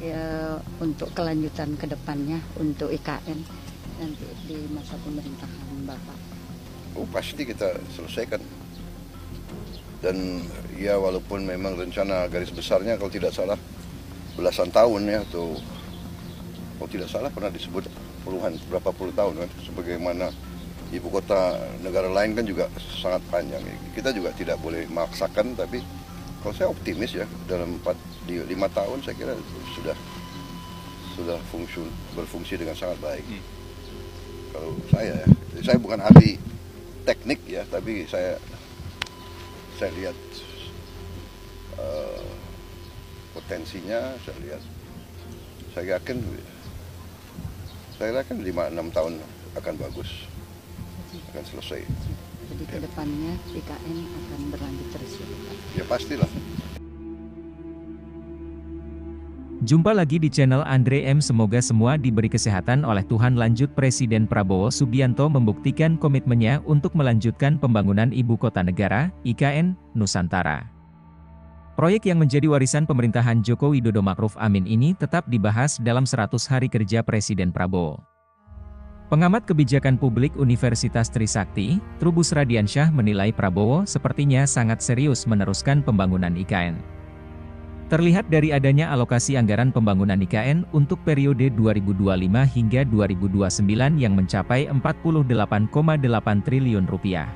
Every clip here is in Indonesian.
ya, untuk kelanjutan ke depannya untuk IKN nanti di masa pemerintahan Bapak? Oh, pasti kita selesaikan. Dan ya walaupun memang rencana garis besarnya kalau tidak salah belasan tahun ya, atau kalau tidak salah pernah disebut puluhan, berapa puluh tahun kan, sebagaimana ibu kota negara lain kan juga sangat panjang. Kita juga tidak boleh memaksakan, tapi kalau saya optimis ya dalam 5 tahun saya kira sudah berfungsi dengan sangat baik. Kalau saya bukan ahli teknik ya, tapi saya lihat potensinya, saya yakin 5-6 tahun akan bagus, akan selesai. Jadi ke depannya IKN akan berlanjut terus ya Pak? Ya pastilah. Jumpa lagi di channel Andre M. Semoga semua diberi kesehatan oleh Tuhan. Lanjut, Presiden Prabowo Subianto membuktikan komitmennya untuk melanjutkan pembangunan Ibu Kota Negara, IKN, Nusantara. Proyek yang menjadi warisan pemerintahan Joko Widodo Ma'ruf Amin ini tetap dibahas dalam 100 hari kerja Presiden Prabowo. Pengamat kebijakan publik Universitas Trisakti, Trubus Radiansyah menilai Prabowo sepertinya sangat serius meneruskan pembangunan IKN. Terlihat dari adanya alokasi anggaran pembangunan IKN untuk periode 2025 hingga 2029 yang mencapai 48,8 triliun rupiah.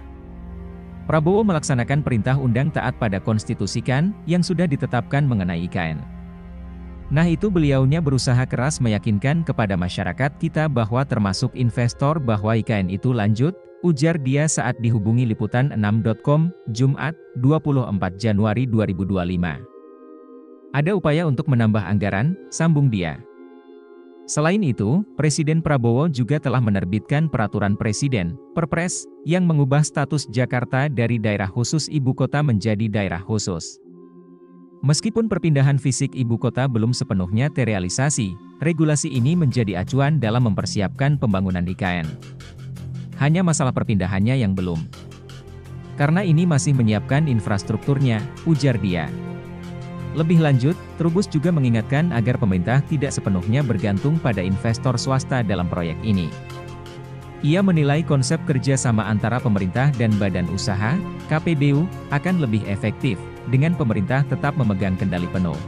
Prabowo melaksanakan perintah undang taat pada konstitusi kan, yang sudah ditetapkan mengenai IKN. Nah, itu beliaunya berusaha keras meyakinkan kepada masyarakat kita bahwa termasuk investor bahwa IKN itu lanjut, ujar dia saat dihubungi liputan6.com, Jumat, 24 Januari 2025. Ada upaya untuk menambah anggaran, sambung dia. Selain itu, Presiden Prabowo juga telah menerbitkan Peraturan Presiden, Perpres, yang mengubah status Jakarta dari daerah khusus ibu kota menjadi daerah khusus. Meskipun perpindahan fisik ibu kota belum sepenuhnya terrealisasi, regulasi ini menjadi acuan dalam mempersiapkan pembangunan IKN. Hanya masalah perpindahannya yang belum. Karena ini masih menyiapkan infrastrukturnya, ujar dia. Lebih lanjut, Trubus juga mengingatkan agar pemerintah tidak sepenuhnya bergantung pada investor swasta dalam proyek ini. Ia menilai konsep kerjasama antara pemerintah dan badan usaha, KPBU, akan lebih efektif, dengan pemerintah tetap memegang kendali penuh.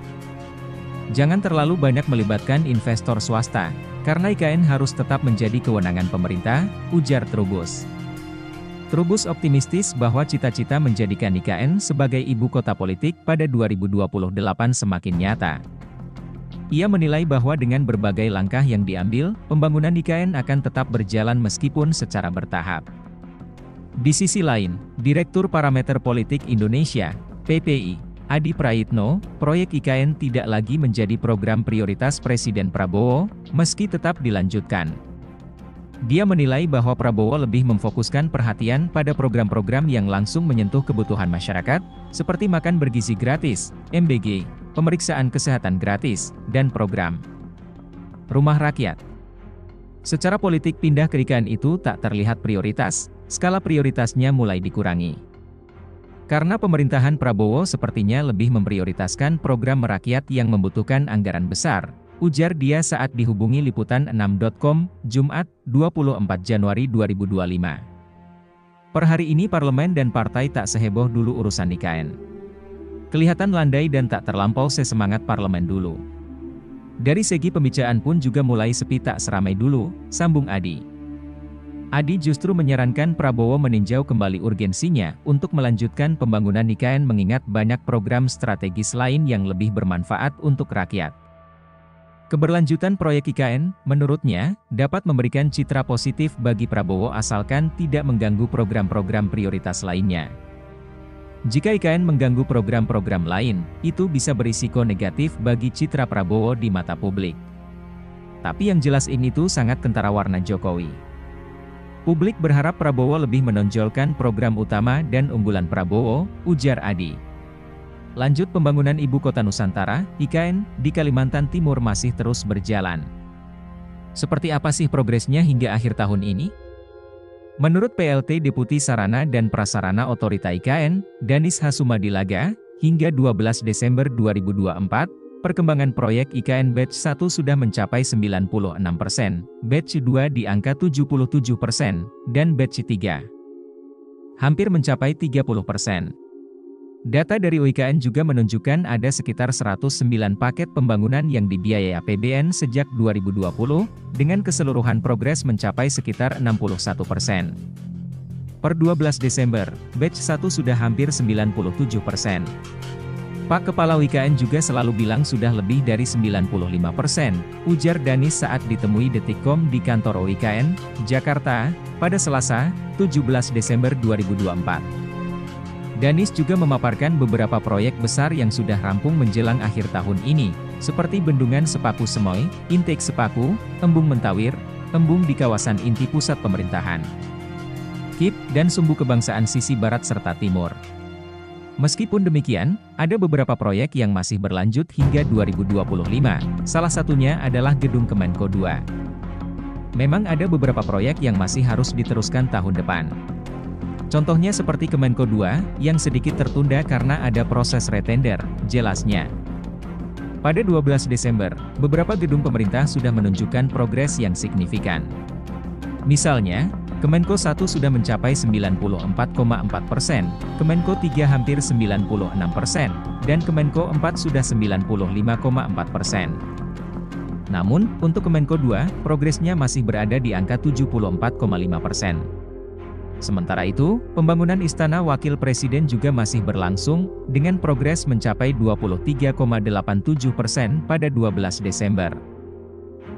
Jangan terlalu banyak melibatkan investor swasta, karena IKN harus tetap menjadi kewenangan pemerintah, ujar Trubus. Trubus optimistis bahwa cita-cita menjadikan IKN sebagai ibu kota politik pada 2028 semakin nyata. Ia menilai bahwa dengan berbagai langkah yang diambil, pembangunan IKN akan tetap berjalan meskipun secara bertahap. Di sisi lain, Direktur Parameter Politik Indonesia, PPI, Adi Praitno, proyek IKN tidak lagi menjadi program prioritas Presiden Prabowo, meski tetap dilanjutkan. Dia menilai bahwa Prabowo lebih memfokuskan perhatian pada program-program yang langsung menyentuh kebutuhan masyarakat, seperti makan bergizi gratis, MBG, pemeriksaan kesehatan gratis, dan program rumah rakyat. Secara politik pindah ke IKN itu tak terlihat prioritas, skala prioritasnya mulai dikurangi. Karena pemerintahan Prabowo sepertinya lebih memprioritaskan program rakyat yang membutuhkan anggaran besar, ujar dia saat dihubungi liputan6.com, Jumat, 24 Januari 2025. Per hari ini parlemen dan partai tak seheboh dulu urusan IKN. Kelihatan landai dan tak terlampau sesemangat parlemen dulu. Dari segi pembicaraan pun juga mulai sepi tak seramai dulu, sambung Adi. Adi justru menyarankan Prabowo meninjau kembali urgensinya untuk melanjutkan pembangunan IKN mengingat banyak program strategis lain yang lebih bermanfaat untuk rakyat. Keberlanjutan proyek IKN, menurutnya, dapat memberikan citra positif bagi Prabowo asalkan tidak mengganggu program-program prioritas lainnya. Jika IKN mengganggu program-program lain, itu bisa berisiko negatif bagi citra Prabowo di mata publik. Tapi yang jelas ini tuh sangat kentara warna Jokowi. Publik berharap Prabowo lebih menonjolkan program utama dan unggulan Prabowo, ujar Adi. Lanjut pembangunan Ibu Kota Nusantara, IKN, di Kalimantan Timur masih terus berjalan. Seperti apa sih progresnya hingga akhir tahun ini? Menurut PLT Deputi Sarana dan Prasarana Otorita IKN, Danis Hasumadilaga, hingga 12 Desember 2024, perkembangan proyek IKN Batch 1 sudah mencapai 96%, Batch 2 di angka 77%, dan Batch 3 hampir mencapai 30%. Data dari UIKN juga menunjukkan ada sekitar 109 paket pembangunan yang dibiayai APBN sejak 2020, dengan keseluruhan progres mencapai sekitar 61%. Per 12 Desember, Batch 1 sudah hampir 97%. Pak Kepala UIKN juga selalu bilang sudah lebih dari 95%, ujar Danis saat ditemui Detikcom di kantor UIKN, Jakarta, pada Selasa, 17 Desember 2024. Danis juga memaparkan beberapa proyek besar yang sudah rampung menjelang akhir tahun ini, seperti Bendungan Sepaku Semoy, Intake Sepaku, Embung Mentawir, embung di kawasan inti pusat pemerintahan, KIP, dan Sumbu Kebangsaan sisi barat serta timur. Meskipun demikian, ada beberapa proyek yang masih berlanjut hingga 2025, salah satunya adalah Gedung Kemenko 2. Memang ada beberapa proyek yang masih harus diteruskan tahun depan. Contohnya seperti Kemenko 2, yang sedikit tertunda karena ada proses retender, jelasnya. Pada 12 Desember, beberapa gedung pemerintah sudah menunjukkan progres yang signifikan. Misalnya, Kemenko 1 sudah mencapai 94,4%, Kemenko 3 hampir 96%, dan Kemenko 4 sudah 95,4%. Namun, untuk Kemenko 2, progresnya masih berada di angka 74,5%. Sementara itu, pembangunan Istana Wakil Presiden juga masih berlangsung, dengan progres mencapai 23,87% pada 12 Desember.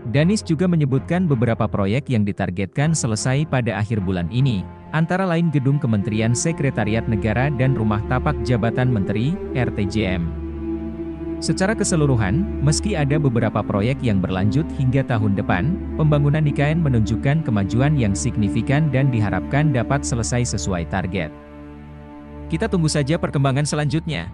Danis juga menyebutkan beberapa proyek yang ditargetkan selesai pada akhir bulan ini, antara lain Gedung Kementerian Sekretariat Negara dan Rumah Tapak Jabatan Menteri, RTJM. Secara keseluruhan, meski ada beberapa proyek yang berlanjut hingga tahun depan, pembangunan IKN menunjukkan kemajuan yang signifikan dan diharapkan dapat selesai sesuai target. Kita tunggu saja perkembangan selanjutnya.